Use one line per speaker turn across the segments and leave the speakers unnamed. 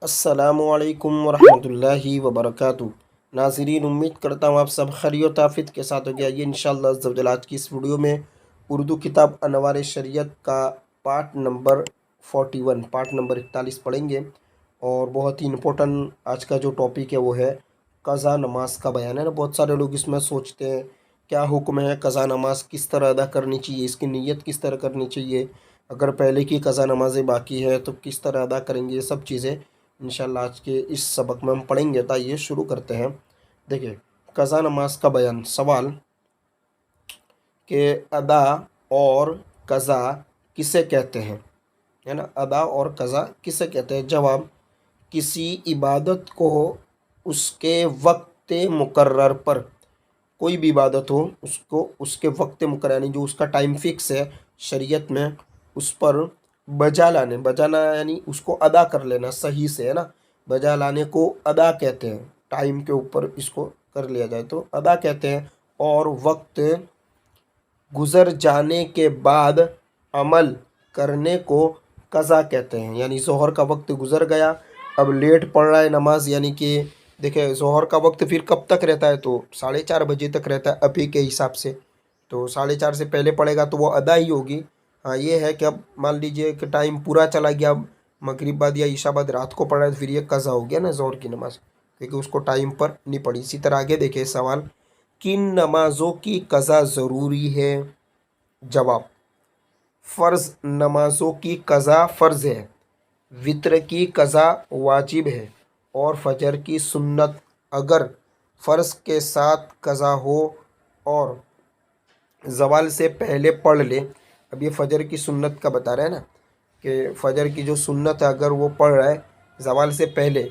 अस्सलामुअलैकुम वरहमतुल्लाहि वबरकातुहू। नाज़रीन, उम्मीद करता हूँ आप सब खैरियत आफियत के साथ हो गया। ये इंशाअल्लाह अज़्ज़ा वजल आज की इस वीडियो में उर्दू किताब अनवार शरीयत का पार्ट नंबर 41 पार्ट नंबर 41 पढ़ेंगे। और बहुत ही इम्पोर्टेंट आज का जो टॉपिक है वो है क़ज़ा नमाज का बयान है ना। बहुत सारे लोग इसमें सोचते हैं क्या हुक्म है, क़ज़ा नमाज किस तरह अदा करनी चाहिए, इसकी नीयत किस तरह करनी चाहिए, अगर पहले की क़ज़ा नमाज़ें बाकी है तो किस तरह अदा करेंगे। ये सब चीज़ें इंशाल्लाह आज के इस सबक में हम पढ़ेंगे। तो ये शुरू करते हैं। देखिए, क़ज़ा नमाज का बयान। सवाल कि अदा और क़ज़ा किसे कहते हैं, है ना। अदा और क़ज़ा किसे कहते हैं। जवाब, किसी इबादत को उसके वक्त मुकर्रर पर, कोई भी इबादत हो उसको उसके वक्त मुकर्रर यानी जो उसका टाइम फिक्स है शरीयत में, उस पर बजा लाने, बजाना यानी उसको अदा कर लेना सही से, है ना। बजा लाने को अदा कहते हैं। टाइम के ऊपर इसको कर लिया जाए तो अदा कहते हैं। और वक्त गुज़र जाने के बाद अमल करने को क़ज़ा कहते हैं। यानी ज़ोहर का वक्त गुज़र गया, अब लेट पड़ रहा है नमाज, यानी कि देखिए ज़ोहर का वक्त फिर कब तक रहता है, तो 4:30 बजे तक रहता है अभी के हिसाब से। तो 4:30 से पहले पड़ेगा तो वो अदा ही होगी। हाँ, ये है कि अब मान लीजिए कि टाइम पूरा चला गया, अब मगरिब बाद या ईशा बाद रात को पड़ा है तो फिर ये क़ज़ा हो गया ना ज़ोहर की नमाज, क्योंकि उसको टाइम पर नहीं पड़ी। इसी तरह आगे देखिए सवाल, किन नमाज़ों की क़ज़ा ज़रूरी है। जवाब, फ़र्ज़ नमाज़ों की क़ज़ा फ़र्ज़ है, वित्र की क़ज़ा वाजिब है, और फजर की सुन्नत अगर फ़र्ज़ के साथ क़ज़ा हो और ज़वाल से पहले पढ़ ले। अब ये फ़जर की सुन्नत का बता रहा है ना, कि फ़जर की जो सुन्नत है अगर वो पढ़ रहा है ज़वाल से पहले,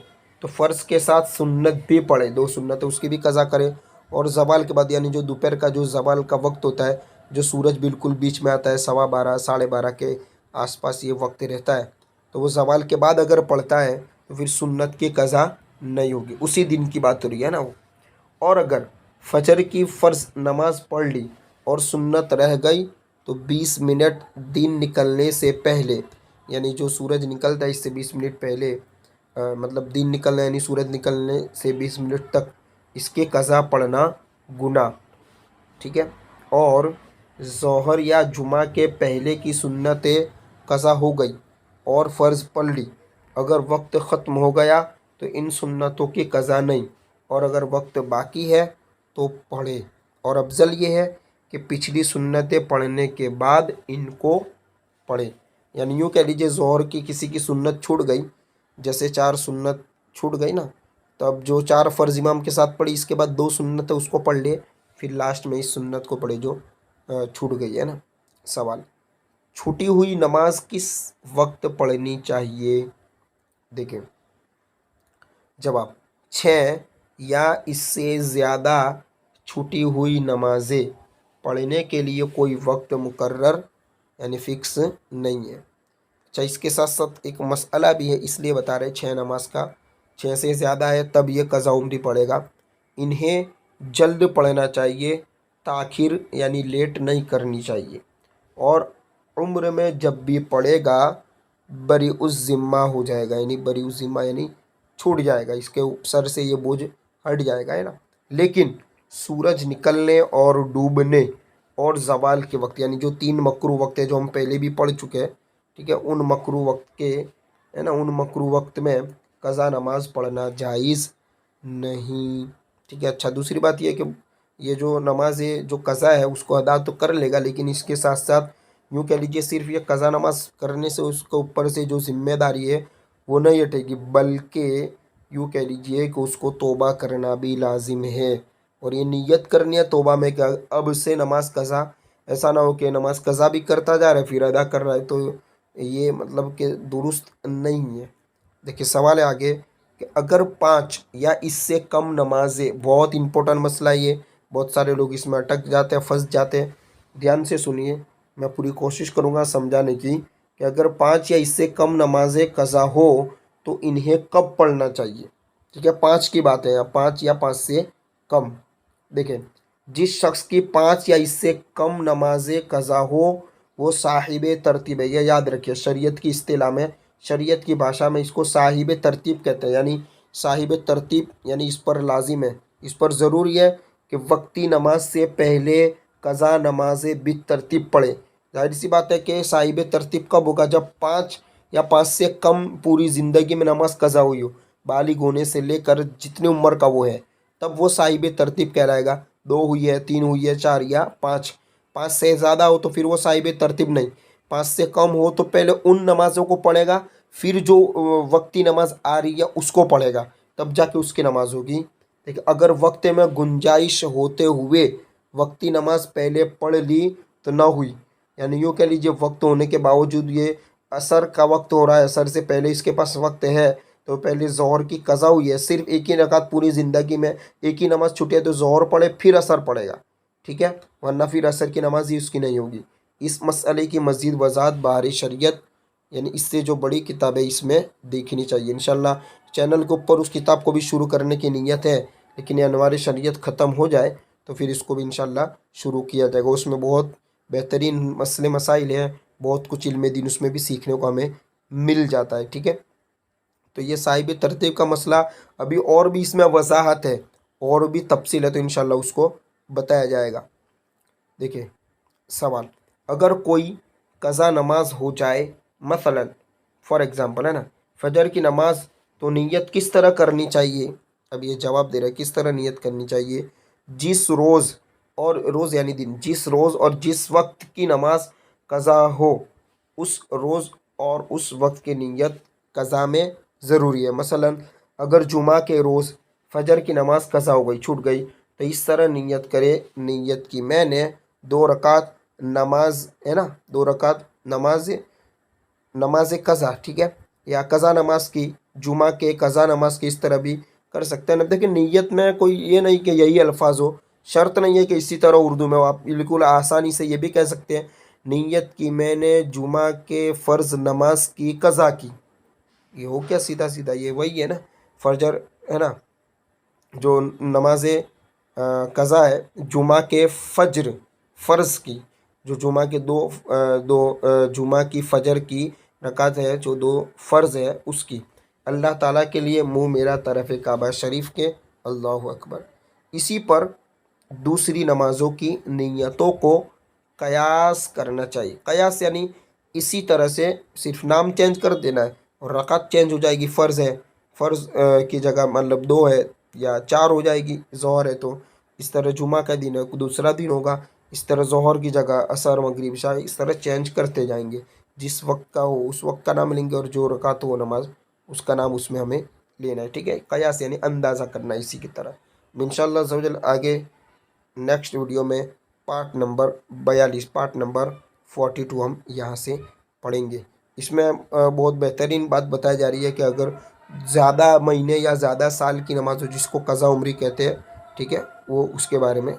तो फ़र्ज़ के साथ सुन्नत भी पढ़े, 2 सुन्नत है उसकी भी क़ज़ा करे। और ज़वाल के बाद यानी जो दोपहर का जो ज़वाल का वक्त होता है, जो सूरज बिल्कुल बीच में आता है 12:15 12:30 के आसपास ये वक्त रहता है, तो वो ज़वाल के बाद अगर पढ़ता है तो फिर सुन्नत की क़ज़ा नहीं होगी, उसी दिन की बात हो रही है ना वो। और अगर फजर की फ़र्ज़ नमाज पढ़ ली और सुन्नत रह गई तो 20 मिनट दिन निकलने से पहले, यानी जो सूरज निकलता है इससे 20 मिनट पहले, मतलब दिन निकलना यानी सूरज निकलने से 20 मिनट तक इसके क़ज़ा पढ़ना गुनाह, ठीक है। और ज़ोहर या जुमा के पहले की सुन्नतें क़ज़ा हो गई और फ़र्ज़ पढ़ ली, अगर वक्त ख़त्म हो गया तो इन सुन्नतों की क़ज़ा नहीं, और अगर वक्त बाकी है तो पढ़े। और अफजल ये है कि पिछली सुन्नतें पढ़ने के बाद इनको पढ़े। यानी यूँ कह लीजिए ज़ोहर की किसी की सुन्नत छूट गई, जैसे 4 सुन्नत छूट गई ना, तो अब जो 4 फ़र्ज़ इमाम के साथ पढ़ी, इसके बाद 2 सुन्नत है उसको पढ़ ले, फिर लास्ट में इस सुन्नत को पढ़े जो छूट गई है ना। सवाल, छूटी हुई नमाज किस वक्त पढ़नी चाहिए। देखें, जवाब, 6 या इससे ज़्यादा छूटी हुई नमाज़ें पढ़ने के लिए कोई वक्त मुकर्रर यानी फ़िक्स नहीं है। अच्छा, इसके साथ साथ एक मसला भी है, इसलिए बता रहे 6 नमाज का, 6 से ज़्यादा है तब ये क़ज़ा उम्री पड़ेगा। इन्हें जल्द पढ़ना चाहिए, ताख़िर यानी लेट नहीं करनी चाहिए। और उम्र में जब भी पड़ेगा बरी उस ज़िम्मा हो जाएगा, यानी बरी उस ज़िम्मा यानी छूट जाएगा, इसके सर से ये बोझ हट जाएगा, है ना। लेकिन सूरज निकलने और डूबने और ज़वाल के वक्त, यानी जो 3 मकरू वक्त है जो हम पहले भी पढ़ चुके हैं, ठीक है, उन मकरू वक्त के, है ना, उन मकरू वक्त में क़ज़ा नमाज पढ़ना जायज़ नहीं, ठीक है। अच्छा, दूसरी बात यह कि ये जो नमाज है जो क़ज़ा है उसको अदा तो कर लेगा, लेकिन इसके साथ साथ यूँ कह लीजिए सिर्फ ये क़ज़ा नमाज करने से उसके ऊपर से जो ज़िम्मेदारी है वो नहीं हटेगी, बल्कि यूँ कह लीजिए कि उसको तौबा करना भी लाजिम है। और ये नीयत करनी है तौबा में कि अब से नमाज क़ज़ा, ऐसा ना हो कि नमाज क़ज़ा भी करता जा रहा है फिर अदा कर रहा है, तो ये मतलब कि दुरुस्त नहीं है। देखिए सवाल है आगे कि अगर 5 या इससे कम नमाजें, बहुत इंपॉर्टेंट मसला ये, बहुत सारे लोग इसमें अटक जाते हैं, फंस जाते हैं। ध्यान से सुनिए, मैं पूरी कोशिश करूँगा समझाने की कि अगर 5 या इससे कम नमाजें क़ज़ा हो तो इन्हें कब पढ़ना चाहिए, ठीक है। 5 की बात है, या 5 या 5 से कम। देखें, जिस शख्स की 5 या इससे कम नमाजें क़ज़ा हो वो साहिब तरतीब है। ये याद रखिए, शरीयत की इस्तिलाह में شریعت کی بھاشا میں اس کو صاحب ترتیب کہتے ہیں، یعنی صاحب ترتیب یعنی اس پر لازم ہے، اس پر ضروری ہے کہ وقتی نماز سے پہلے قضا نماز بالترتیب پڑھے۔ ظاہر سی بات ہے کہ صاحب ترتیب کب ہوگا؟ جب 5 یا 5 سے کم پوری زندگی میں نماز قضا ہوئی ہو، بالغ ہونے سے لے کر جتنی عمر کا وہ ہے، تب وہ صاحب ترتیب کہلائے گا۔ 2 ہوئی ہے، 3 ہوئی ہے، 4 یا 5، 5 سے زیادہ ہو تو پھر وہ صاحب ترتیب نہیں، 5 سے کم ہو تو پہلے ان نمازوں کو پڑھے گا، پھر جو وقتی نماز آ رہی ہے اس کو پڑھے گا، تب جا کے اس کی نماز ہوگی۔ لیکن اگر وقت میں گنجائش ہوتے ہوئے وقتی نماز پہلے پڑھ لی تو نہ ہوئی، یعنی یوں کہہ لیجیے وقت ہونے کے باوجود یہ عصر کا وقت ہو رہا ہے، عصر سے پہلے اس کے پاس وقت ہے، تو پہلے ظہر کی قضا ہوئی ہے، صرف ایک ہی رکعت پوری زندگی میں ایک ہی نماز چھٹی ہے، تو ظہر پڑھے پھر عصر پڑھے گا، ٹھیک ہے، ورنہ پھر عصر کی نماز ہی اس کی نہیں ہوگی۔ اس مسئلے کی مزید وضاحت بہار شریعت یعنی اس سے جو بڑی کتاب ہے اس میں دیکھنی چاہیے۔ انشاءاللہ چینل کے اوپر اس کتاب کو بھی شروع کرنے کی نیت ہے، لیکن یہ انوار شریعت ختم ہو جائے تو پھر اس کو بھی انشاءاللہ شروع کیا جائے گا۔ اس میں بہت بہترین مسئلے مسائل ہیں، بہت کچھ علم دین اس میں بھی سیکھنے کو ہمیں مل جاتا ہے، ٹھیک ہے۔ تو یہ صاحب ترتیب کا مسئلہ ابھی اور بھی اس میں وضاحت ہے اور بھی تفصیل ہے، تو انشاءاللہ اس کو بتایا جائے گا۔ دیکھیں سوال، اگر کوئی قضا نماز ہو جائے، مثلا فار ایگزامپل ہے نا فجر کی نماز، تو نیت کس طرح کرنی چاہیے؟ اب یہ جواب دے رہا ہے کس طرح نیت کرنی چاہیے۔ جس روز اور روز یعنی دن، جس روز اور جس وقت کی نماز قضا ہو اس روز اور اس وقت کی نیت قضا میں ضروری ہے۔ مثلا اگر جمعہ کے روز فجر کی نماز قضا ہو گئی، چھوٹ گئی، تو اس طرح نیت کرے، نیت کی میں نے 2 رکعت نماز ہے نا، 2 رکعت نماز قضا، ٹھیک ہے، یا قضا نماز کی، جمعہ کے قضا نماز کی، اس طرح بھی کر سکتے ہیں نا۔ دیکھیں نیت میں کوئی یہ نہیں کہ یہی الفاظ ہو، شرط نہیں ہے کہ اسی طرح اردو میں ہو، آپ بالکل آسانی سے یہ بھی کہہ سکتے ہیں نیت کی میں نے جمعہ کے فرض نماز کی قضا کی، یہ ہو کیا سیدھا سیدھا، یہ وہی ہے نا فجر ہے نا، جو نماز قضا ہے جمعہ کے فجر فرض کی، جو جمعہ کے جمعہ کی فجر کی رکعت ہے، جو 2 فرض ہے اس کی، اللہ تعالیٰ کے لیے منہ میرا طرف کعبہ شریف کے، اللہ اکبر۔ اسی پر دوسری نمازوں کی نیتوں کو قیاس کرنا چاہیے۔ قیاس یعنی اسی طرح سے صرف نام چینج کر دینا ہے اور رکعت چینج ہو جائے گی، فرض ہے، فرض کی جگہ مطلب 2 ہے یا 4 ہو جائے گی، ظہر ہے تو اس طرح جمعہ کا دن ہے دوسرا دن ہوگا، اس طرح ظہر کی جگہ عصر مغرب عشاء اس طرح چینج کرتے جائیں گے، جس وقت کا ہو اس وقت کا نام لیں گے اور جو رکعت ہو نماز اس کا نام اس میں ہمیں لینا ہے، ٹھیک ہے۔ قیاس یعنی اندازہ کرنا اسی کی طرح۔ انشاءاللہ عز و جل آگے نیکسٹ ویڈیو میں پارٹ نمبر 42 پارٹ نمبر 42 ہم یہاں سے پڑھیں گے۔ اس میں بہت بہترین بات بتائی جا رہی ہے کہ اگر زیادہ مہینے یا زیادہ سال کی نماز ہو جس کو قضا عمری کہتے ہیں، ٹھیک ہے، وہ اس کے بارے میں